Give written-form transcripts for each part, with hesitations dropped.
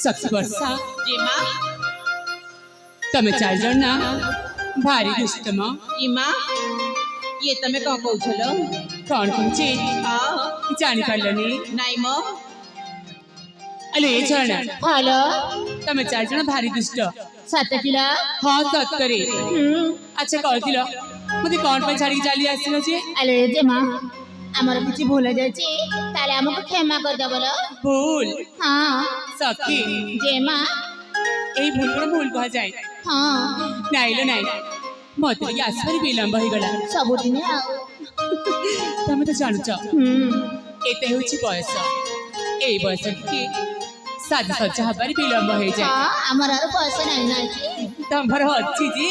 सखी वर्षा जी माँ तमे चार जण ना भारी दुष्ट माँ माँ ये तमे कौन कौशल कौन कौन चे जानी पारलनी नाई मो अले ये जण हॅलो तमे चार जण भारी दुष्ट 7 किलो हाँ सत्तरे अच्छा कौन किलो मते कौन पे छाड़ी चाली आसिनो जे आलो जे माँ आमर किछि भूल जायछि ताले हमको क्षमा कर दे बोलो भूल हाँ सखी जे माँ एई भूल को भूल कहा जाए हाँ नाइलो नाइ मते के आसरी विलंब हो गला सब दिन आउ तमे तो जानुच एते होछि बयस एई बयस के साज सज्जा हबारी विलंब हो जाए हाँ आमर आरो पैसा नहीं ना तमर अच्छी जी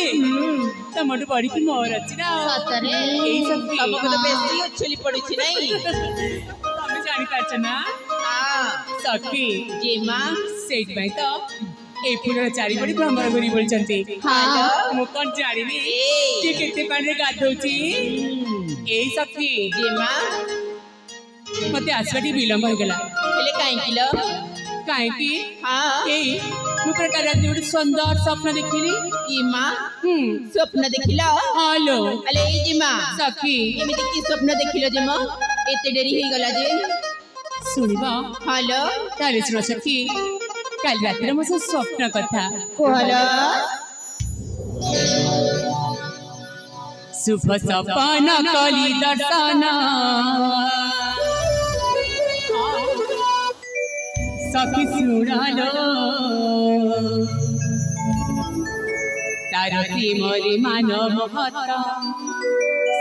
तमटु बड़ी की मोर अच्छी ना सतरे एई सब तमको तो बेसी उछली पड़ी छी नहीं तमे जानी पाछ ना हाँ सखी जी माँ सेठ भाई तो ए फुलर चारि बड़ी भ्रमण करी बोलचंती हाँ मु कोन जानिनी के केते पानी गाधौची एई सखी जी माँ मते आसवाटी विलंब हो गला हेले काई किलो काहे की हाँ एई मु प्रकार रात गोटे सुंदर स्वप्न देखिली ई माँ स्वप्न देखिलो हेलो अले ई जी माँ सखी एमिति की स्वप्न देखिलो जे माँ एते डेरी हे गला जे सुनिबा हेलो ताले सुनो सखी काल रातिर मो स्वप्न कथा हेलो शुभ सपना कली दर्शन सखी सुनालो तार प्रेमरे मान महत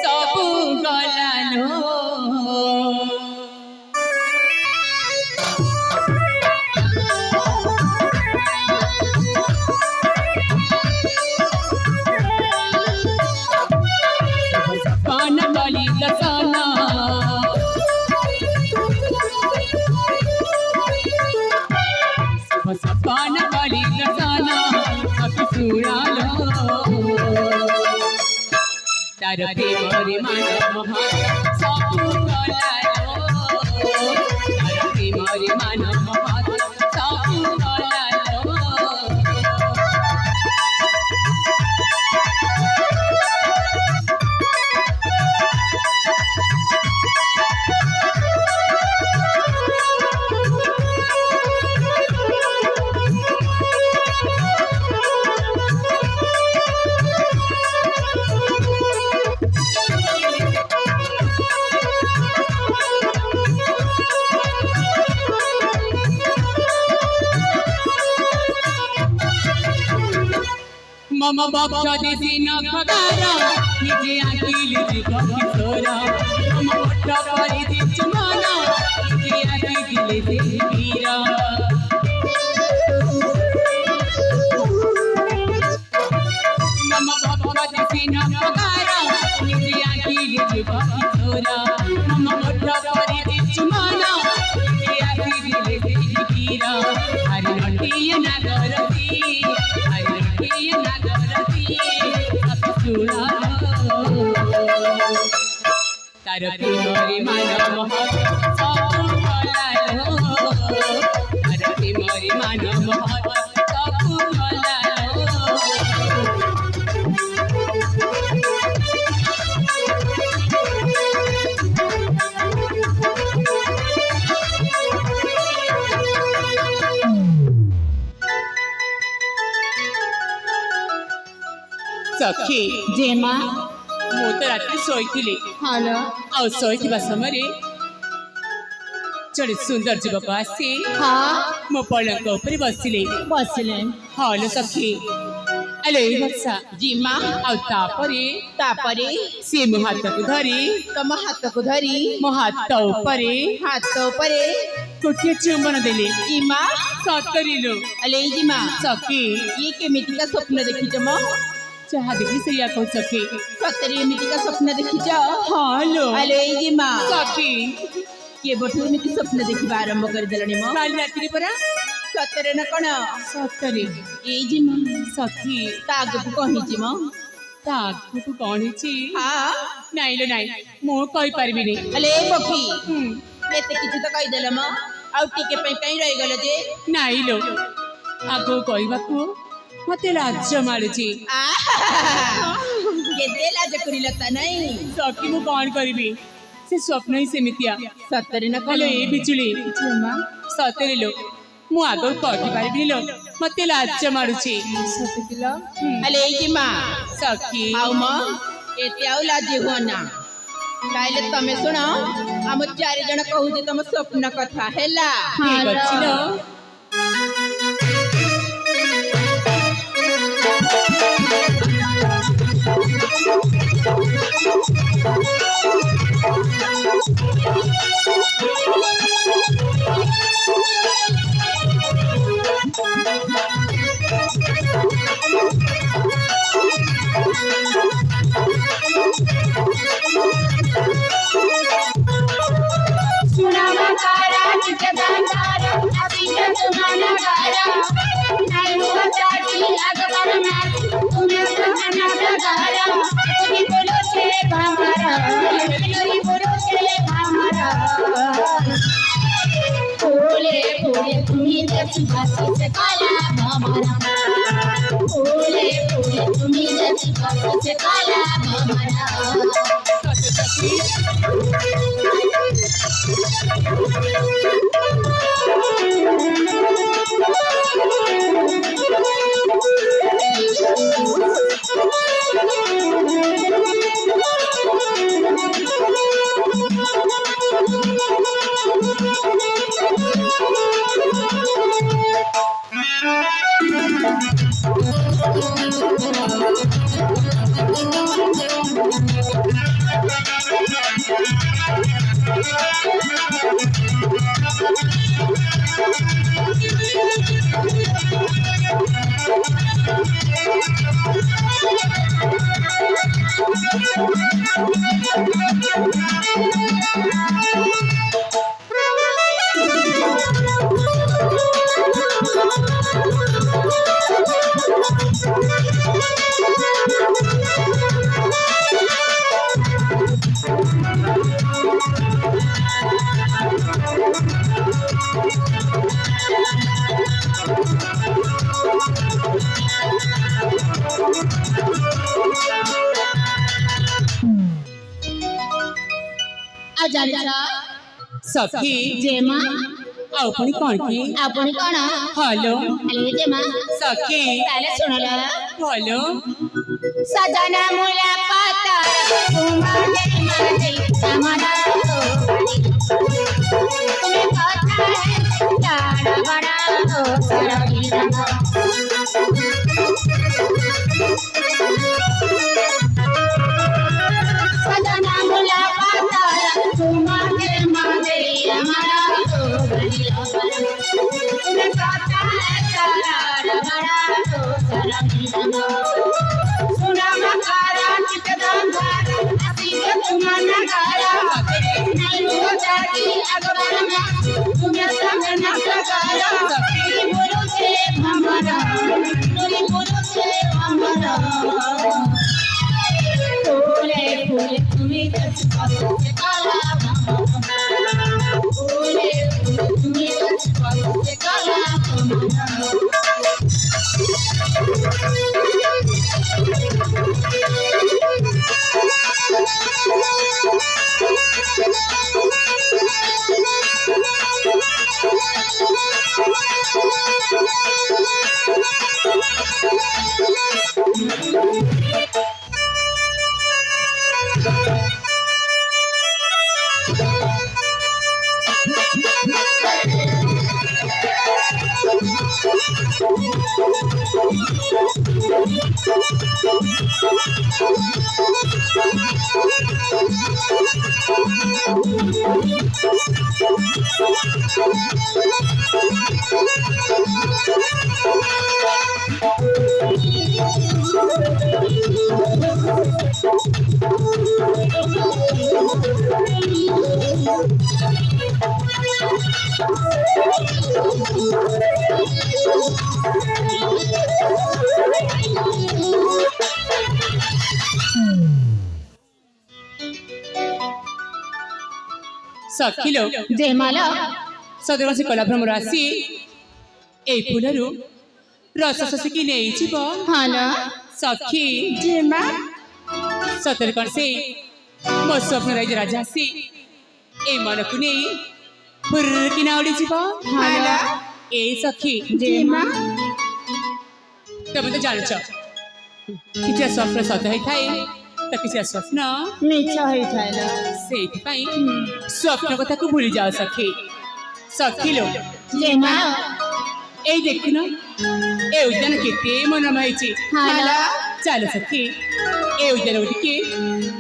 सबु गलालो पान कली दर्शन पान कली दर्शन सखी सुनालो तार प्रेमरे मान महत सबु गलालो तार प्रेमरे मान महत सबु गलालो मम बक्ष देसी नखगार निजे आकिल जीव किशोर मम पट्ट परि दिच मन निजे आकिल से वीर मम बक्ष देसी नखगार निजे आकिल जीव किशोर मम पट्ट परि दिच मन निजे आकिल से वीर हरि नटिया नागरती हरि नटिया तार प्रेमरे मान महत सबु गलालो तार प्रेमरे मान महत सबु गलालो सखी जे माँ मु तो रात्रि शोईथिली हॅलो आ शोईथिबा समय जड़े सुंदर युवक आसी हाँ मो पलंक उपरे बसिले बसिले हलो सखी अले वर्षा जी माँ आ तापरे तापरे से मो हाथ को धरी तम हाथ को धरी मो हाथ उपरे हाथ परे गोटे चुंबन देले ई माँ सतरिलो अले ई जी माँ सखी ये केमिति का स्वप्न देखिछ माँ चाह देखी से कह सखी सतरे एमिति का स्वप्न देखिछ हलो अले ई जी माँ सखी କେବେଠୁ ଏମିତି ସ୍ୱପ୍ନ ଦେଖିବା ଆରମ୍ଭ କରିଦେଲଣି ମ କାଲି ରାତିରେ ପରା ସତରେ ନା କଣ ସତରେ ଏଇ ଯେ ମ ସଖୀ ତା ଆଗକୁ କହିଛି ମ ତା ଆଗକୁ କଣ ହେଇଛି ହଁ ନାଇଁ ଲୋ ନାଇଁ ମୁଁ କହିପାରିବିନି ହେଲେ ଏ ପକ୍ଷୀ ହୁଁ, ଏତେ କିଛି ତ କହିଦେଲ ମ ଆଉ ଟିକେ ପାଇଁ କାହିଁ ରହିଗଲ ଯେ ନାଇଁ ଲୋ ଆଗକୁ କହିବାକୁ ମତେ ଲାଜ ମାଡୁଛି କେତେ ଲାଜ କରିଲ ତା ନାଇଁ ସଖୀ ମୁଁ କଣ କରିବି ସେ ସ୍ୱପ୍ନ ହିଁ ସେମିତିଆ ସତରେ ନା ହେଲେ କଣ ଏ ବିଜୁଳି ସତରେ ଲୋ ମୁଁ ଆଗକୁ କହିପାରିବିନି ଲୋ ମତେ ଲାଜ ମାଡୁଛି ହେଲେ ଏଇ ଯେ ମା ସଖୀ ଆଉ ମ ଏତେ ଆଉ ଲାଜ ହୁଅ ନା ତାହେଲେ ତମେ ଶୁଣ ଆମ 4 ଜଣ କହୁଛେ ତମ ସ୍ୱପ୍ନ କଥା ହେଲା ଠିକ ଅଛି ଲୋ ଆଉ ଜାଣିଛ ସଖୀ ଯେ ମା ଆଉ ପୁଣି କଣ କି ଆଉ ପୁଣି କଣ ହଲୋ ହେଲେ ଯେ ମା ସଖୀ ତାହେଲେ ଶୁଣଲ ହଲୋ ସଜନା ମୂଳା ପାତା ତୁମରେ ମାରି ଆମର ତୁମେ କଥା ତାର ବଡ଼ ସଜନା ମୂଳା ପାତା ତୁମରେ ମାରି ଆମର ତୁମେ କଥା ତାର ବଡ଼ ସଖିଲ ଜୟମାଲ ସଦର ସେ କଳାଭ୍ରମର ଆସି ଏଇ ଫୁଲରୁ ରସ ଶୋଷିକି ନେଇଯିବ। ହଲ ସଖୀ ଯେମା ସତରେ କଣ ସେ ମୋ ସ୍ୱପ୍ନ ରାଜା ଆସି ଏଇ ମନକୁ ନେଇ ଫୁର୍କିନା ଉଡ଼ିଯିବ। ହଲ ଏଇ ସଖୀ ଯେମା ତମେ ତ ଜାଣିଛ କିଛି ସ୍ୱପ୍ନ ସତ ହେଇଥାଏ ତ କିଛି ସ୍ୱପ୍ନ ମିଛ ହେଇଥାଏ ଲୋ। ସେଇଥିପାଇଁ ସ୍ୱପ୍ନ କଥାକୁ ଭୁଲି ଯାଅ ସଖୀ। ସଖିଲୋ ଜୟମାଲ ଏଇ ଦେଖୁନ ଏ ଉଦ୍ୟାନ କେତେ ମନୋରମ ହେଇଛି। ହଲ ଚାଲ ସଖୀ ଏ ଉଦ୍ୟାନକୁ ଟିକେ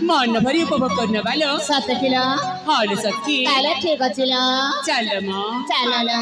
ମନ ଭରି ଉପଭୋଗ କରିନେବାଲୋ। ସତ କିଲୋ ହଲ ସଖୀ ତାହେଲେ ଠିକ ଅଛି ଲୋ। ଚାଲ ମ ଚାଲ ଲୋ।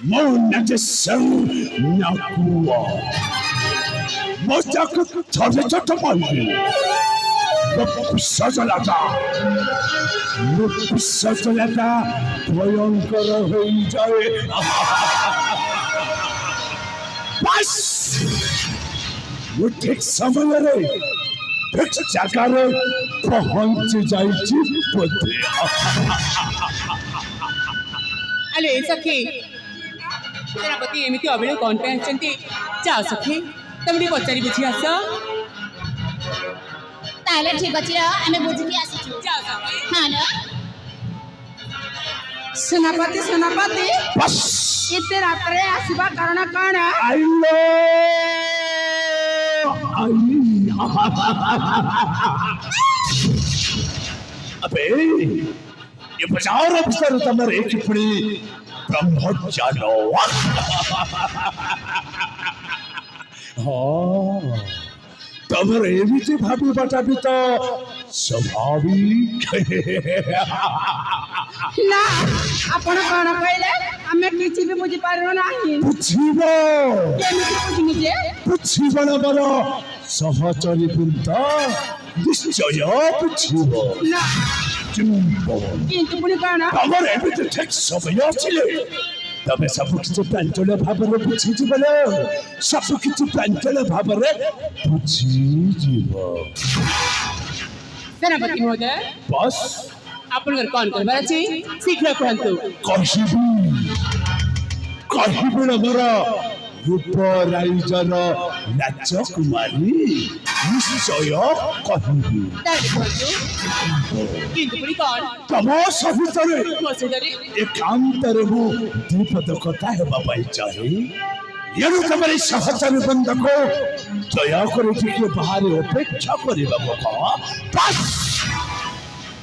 Mo nagising nakuha. Mo takot sabi sa tapahin. Napisa talaga. Napisa talaga. ভয়ঙ্কর হয়ে যায়। বাস! ମୁଁ ଠିକ ସମୟରେ ଠିକ ଜାଗାରେ ପହଞ୍ଚି ଯାଇଛି ବୋଧେ। ଆଲୋ ଏ ସଖୀ ସେନାପତି ଏମିତି ଅବେଳୁ କଣ ପାଇଁ ଆସିଛନ୍ତି? ଯାଅ ସଖୀ ତମେ ଟିକେ ପଚାରି ବୁଝି ଆସ। ତାହେଲେ ଠିକ ଅଛି ଲୋ, ଆମେ ବୁଝିକି ଆସିଛୁ। ଯାଅ ସଖୀ। ହଁ ଲୋ। ସେନାପତି ସେନାପତି ବାସ୍! ଏତେ ରାତ୍ରରେ ଆସିବା କାରଣ କଣ? ଆଇଲୋ! अबे ये बाजार अफसर तमर एक टिप्पणी ब्रह्मचानो हाँ तमर एमिति भाभी बाटा भी तो स्वाभाविक ନା ଆପଣ କଣ କହିଲେ? ଆମେ କିଛି ବି ବୁଝିପାରିଲୁ ନାହିଁ। ବୁଝିବ କେମିତି ବୁଝିବୁ ଯେ? ବୁଝିବ ନା ବର ସହଚରୀ ବୃନ୍ଦ ନିଶ୍ଚୟ ବୁଝିବ ନା ଚୁମ୍ବ କିନ୍ତୁ ପୁଣି କଣ? ତମର ଏମିତି ଠିକ ସମୟ ଅଛି ତମେ ସବୁ କିଛି ପ୍ରାଞ୍ଜଳ ଭାବରେ ବୁଝିଯିବ ନା ସବୁ କିଛି ପ୍ରାଞ୍ଜଳ ଭାବରେ ବୁଝିଯିବ ସେନାପତି ମହୋଦୟ ବସ୍ ଆପଣଙ୍କର କ'ଣ କରିବାର ଅଛି ଶୀଘ୍ର କୁହନ୍ତୁ। କହିବି ଆମର ରୂପରାଇଜର ରାଜକୁମାରୀ ନିଶ୍ଚୟ କହିବି ତାହେଲେ କୁହନ୍ତୁ କିନ୍ତୁ ପୁଣି କ'ଣ ତମ ସହିତରେ ମୋ ସହିତରେ ଏକାନ୍ତରେ ମୁଁ ଦ୍ୱିପଦ କଥା ହେବା ପାଇଁ ଚାହେଁ ଏଣୁ ତମର এই ସହଚର ବନ୍ଧକୁ ଦୟାକରି ଟିକେ ବାହାରେ ଅପେକ୍ଷା କରିବାକୁ କହ ବାସ୍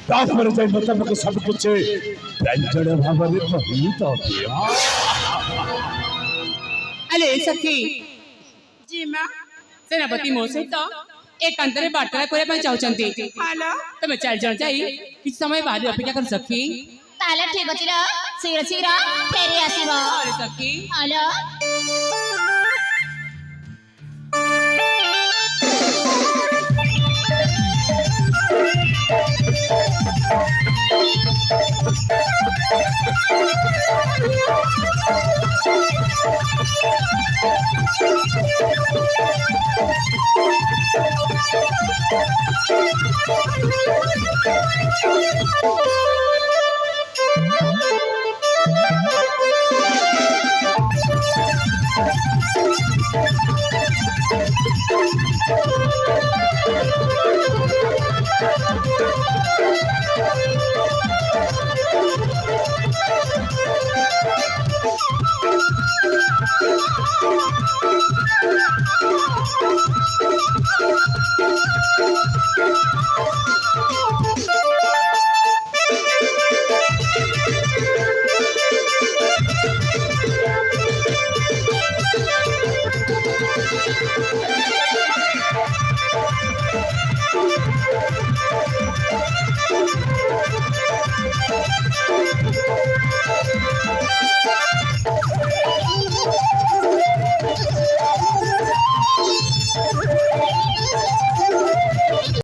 ତାପରେ ଯାଇ ମୁତାବକ ସବୁ କିଛି ପ୍ରାଞ୍ଜଳ ଭାବରେ କହିଦେବି ଆଲେ ସଖୀ জি মা ସେନାପତି ମୋ ସହିତ ଏକାନ୍ତରେ ବାର୍ତ୍ତାଳାପ କରିବା ପାଇଁ ଚାହୁଁଛନ୍ତି হ্যালো ତମେ 4 ଜଣ ଯାଇ କିଛି ସମୟ ବାହାରେ ଅପେକ୍ଷା କର ସଖୀ। ତାହେଲେ ଠିକ ଅଛି ର ଶୀଘ୍ର ଶୀଘ୍ର ଫେରି ଆସିବ ଆରେ ସଖୀ ହ୍ୟାଲୋ